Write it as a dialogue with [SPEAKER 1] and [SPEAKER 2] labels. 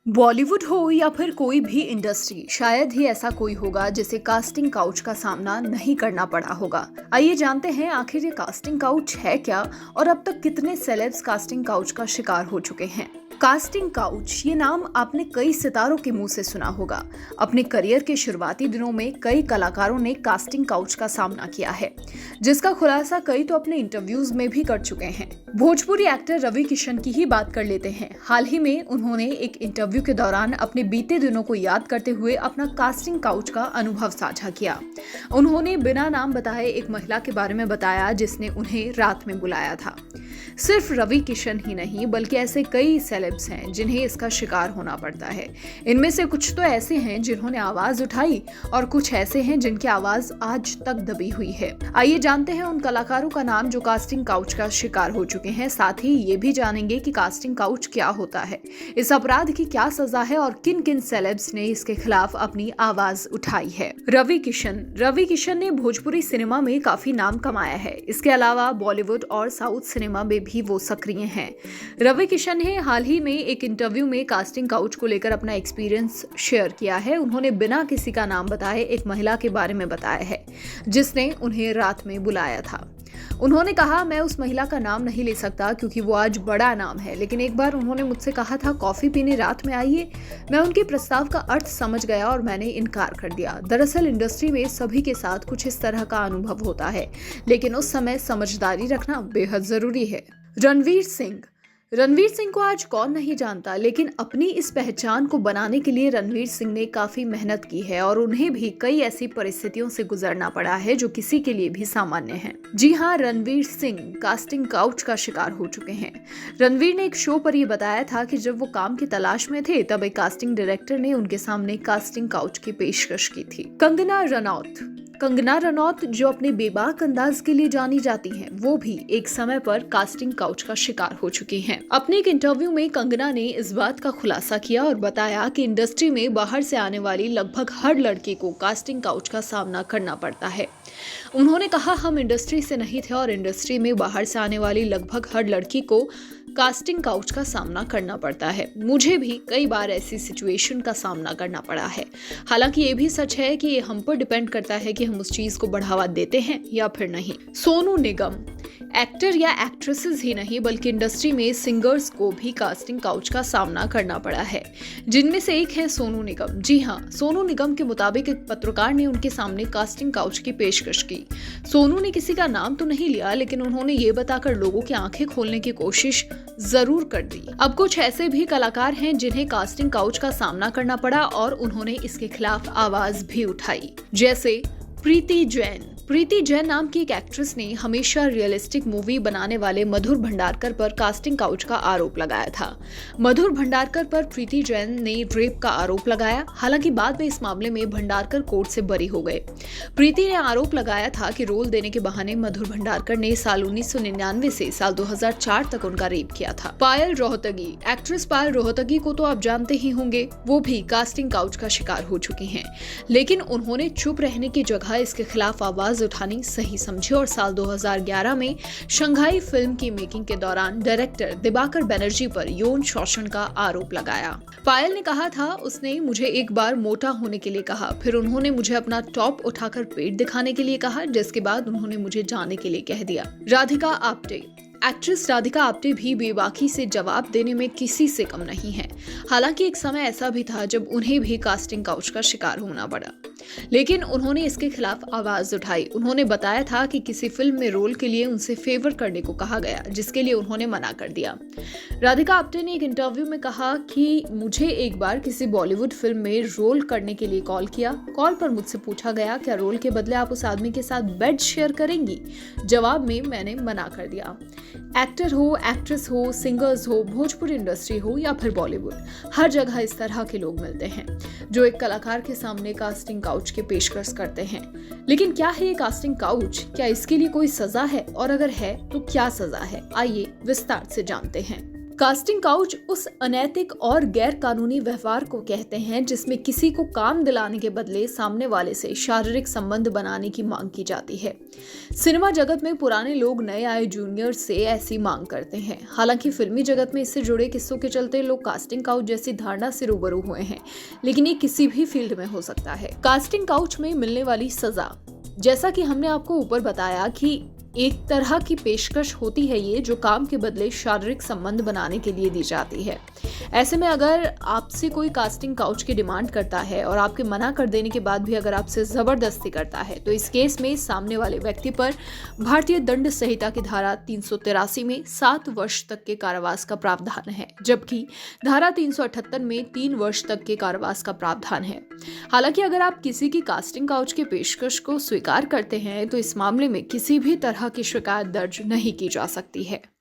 [SPEAKER 1] बॉलीवुड हो या फिर कोई भी इंडस्ट्री, शायद ही ऐसा कोई होगा जिसे कास्टिंग काउच का सामना नहीं करना पड़ा होगा। आइए जानते हैं आखिर ये कास्टिंग काउच है क्या और अब तक कितने सेलेब्स कास्टिंग काउच का शिकार हो चुके हैं। कास्टिंग काउच ये नाम आपने कई सितारों के मुंह से सुना होगा। अपने करियर के शुरुआती दिनों में कई कलाकारों ने कास्टिंग काउच का सामना किया है, जिसका खुलासा कई तो अपने इंटरव्यूज में भी कर चुके हैं। भोजपुरी एक्टर रवि किशन की ही बात कर लेते हैं। हाल ही में उन्होंने एक इंटरव्यू के दौरान अपने बीते दिनों को याद करते हुए अपना कास्टिंग काउच का अनुभव साझा किया। उन्होंने बिना नाम बताए एक महिला के बारे में बताया जिसने उन्हें रात में बुलाया था। सिर्फ रवि किशन ही नहीं बल्कि ऐसे कई सेलेब्स हैं जिन्हें इसका शिकार होना पड़ता है। इनमें से कुछ तो ऐसे हैं जिन्होंने आवाज उठाई और कुछ ऐसे हैं जिनकी आवाज आज तक दबी हुई है। आइए जानते हैं उन कलाकारों का नाम जो कास्टिंग काउच का शिकार हो चुके हैं। साथ ही ये भी जानेंगे कि कास्टिंग काउच क्या होता है, इस अपराध की क्या सजा है और किन किन सेलेब्स ने इसके खिलाफ अपनी आवाज उठाई है। रवि किशन ने भोजपुरी सिनेमा में काफी नाम कमाया है। इसके अलावा बॉलीवुड और साउथ सिनेमा में भी वो सक्रिय हैं। रवि किशन ने हाल ही में एक इंटरव्यू में कास्टिंग काउच को लेकर अपना एक्सपीरियंस शेयर किया है। उन्होंने बिना किसी का नाम बताए एक महिला के बारे में बताया है जिसने उन्हें रात में बुलाया था। उन्होंने कहा, मैं उस महिला का नाम नहीं ले सकता क्योंकि वो आज बड़ा नाम है, लेकिन एक बार उन्होंने मुझसे कहा था कॉफी पीने रात में आइए। मैं उनके प्रस्ताव का अर्थ समझ गया और मैंने इनकार कर दिया। दरअसल इंडस्ट्री में सभी के साथ कुछ इस तरह का अनुभव होता है, लेकिन उस समय समझदारी रखना बेहद जरूरी है। रणवीर सिंह को आज कौन नहीं जानता, लेकिन अपनी इस पहचान को बनाने के लिए रणवीर सिंह ने काफी मेहनत की है और उन्हें भी कई ऐसी परिस्थितियों से गुजरना पड़ा है जो किसी के लिए भी सामान्य है। जी हाँ, रणवीर सिंह कास्टिंग काउच का शिकार हो चुके हैं। रणवीर ने एक शो पर यह बताया था कि जब वो काम की तलाश में थे तब एक कास्टिंग डायरेक्टर ने उनके सामने कास्टिंग काउच की पेशकश की थी। कंगना रनौत जो अपने बेबाक अंदाज के लिए जानी जाती हैं, वो भी एक समय पर कास्टिंग काउच का शिकार हो चुकी हैं। अपने एक इंटरव्यू में कंगना ने इस बात का खुलासा किया और बताया कि इंडस्ट्री में बाहर से आने वाली लगभग हर लड़की को कास्टिंग काउच का सामना करना पड़ता है। उन्होंने कहा, हम इंडस्ट्री से नहीं थे और इंडस्ट्री में बाहर से आने वाली लगभग हर लड़की को कास्टिंग काउच का सामना करना पड़ता है। मुझे भी कई बार ऐसी सिचुएशन का सामना करना पड़ा है। हालांकि ये भी सच है कि ये हम पर डिपेंड करता है कि हम उस चीज को बढ़ावा देते हैं या फिर नहीं। सोनू निगम एक्टर या एक्ट्रेसेस ही नहीं बल्कि इंडस्ट्री में सिंगर्स को भी कास्टिंग काउच का सामना करना पड़ा है, जिनमें से एक है सोनू निगम। जी हाँ, सोनू निगम के मुताबिक एक पत्रकार ने उनके सामने कास्टिंग काउच की पेशकश की। सोनू ने किसी का नाम तो नहीं लिया, लेकिन उन्होंने ये बताकर लोगों की आंखें खोलने की कोशिश जरूर कर दी। अब कुछ ऐसे भी कलाकार हैं जिन्हें कास्टिंग काउच का सामना करना पड़ा और उन्होंने इसके खिलाफ आवाज भी उठाई, जैसे प्रीति जैन नाम की एक एक्ट्रेस ने हमेशा रियलिस्टिक मूवी बनाने वाले मधुर भंडारकर पर कास्टिंग काउच का आरोप लगाया था। मधुर भंडारकर पर प्रीति जैन ने रेप का आरोप लगाया। हालांकि बाद में इस मामले में भंडारकर कोर्ट से बरी हो गए। प्रीति ने आरोप लगाया था कि रोल देने के बहाने मधुर भंडारकर ने साल 1999 से साल 2004 तक उनका रेप किया था। एक्ट्रेस पायल रोहतगी को तो आप जानते ही होंगे, वो भी कास्टिंग काउच का शिकार हो चुकी हैं, लेकिन उन्होंने चुप रहने की जगह इसके खिलाफ आवाज उठानी सही समझी और साल 2011 में शंघाई फिल्म की मेकिंग के दौरान डायरेक्टर दिबाकर बनर्जी पर यौन शोषण का आरोप लगाया। पायल ने कहा था, उसने मुझे एक बार मोटा होने के लिए कहा, फिर उन्होंने मुझे अपना टॉप उठाकर पेट दिखाने के लिए कहा, जिसके बाद उन्होंने मुझे जाने के लिए कह दिया। एक्ट्रेस राधिका आप्टे भी बेबाकी से जवाब देने में किसी से कम नहीं है। हालांकि एक समय ऐसा भी था जब उन्हें भी कास्टिंग काउच का शिकार होना पड़ा, लेकिन उन्होंने इसके खिलाफ आवाज उठाई। उन्होंने बताया था कि किसी फिल्म में रोल के लिए उनसे फेवर करने को कहा गया, जिसके लिए उन्होंने मना कर दिया। राधिका आप्टे ने एक इंटरव्यू में कहा कि मुझे एक बार किसी बॉलीवुड फिल्म में रोल करने के लिए कॉल किया। कॉल पर मुझसे पूछा गया, क्या रोल के बदले आप उस आदमी के साथ बेड शेयर करेंगी? जवाब में मैंने मना कर दिया। एक्टर हो, एक्ट्रेस हो, सिंगर्स हो, भोजपुरी इंडस्ट्री हो या फिर बॉलीवुड, हर जगह इस तरह के लोग मिलते हैं जो एक कलाकार के सामने कास्टिंग काउच की पेशकश करते हैं। लेकिन क्या है ये कास्टिंग काउच? क्या इसके लिए कोई सजा है और अगर है तो क्या सजा है? आइए विस्तार से जानते हैं। कास्टिंग काउच उस अनैतिक और गैर कानूनी व्यवहार को कहते हैं जिसमें किसी को काम दिलाने के बदले सामने वाले से शारीरिक संबंध बनाने की मांग की जाती है। सिनेमा जगत में पुराने लोग नए आए जूनियर से ऐसी मांग करते हैं। हालांकि फिल्मी जगत में इससे जुड़े किस्सों के चलते लोग कास्टिंग काउच जैसी धारणा से रूबरू हुए हैं, लेकिन ये किसी भी फील्ड में हो सकता है। कास्टिंग काउच में मिलने वाली सजा, जैसा कि हमने आपको ऊपर बताया कि एक तरह की पेशकश होती है ये, जो काम के बदले शारीरिक संबंध बनाने के लिए दी जाती है। ऐसे में अगर आपसे कोई कास्टिंग काउच की डिमांड करता है और आपके मना कर देने के बाद भी अगर आपसे जबरदस्ती करता है, तो इस केस में सामने वाले व्यक्ति पर भारतीय दंड संहिता की धारा 383 में 7 वर्ष तक के कारावास का प्रावधान है, जबकि धारा 378 में 3 वर्ष तक के कारावास का प्रावधान है। हालांकि अगर आप किसी की कास्टिंग काउच के पेशकश को स्वीकार करते हैं, तो इस मामले में किसी भी तरह की शिकायत दर्ज नहीं की जा सकती है।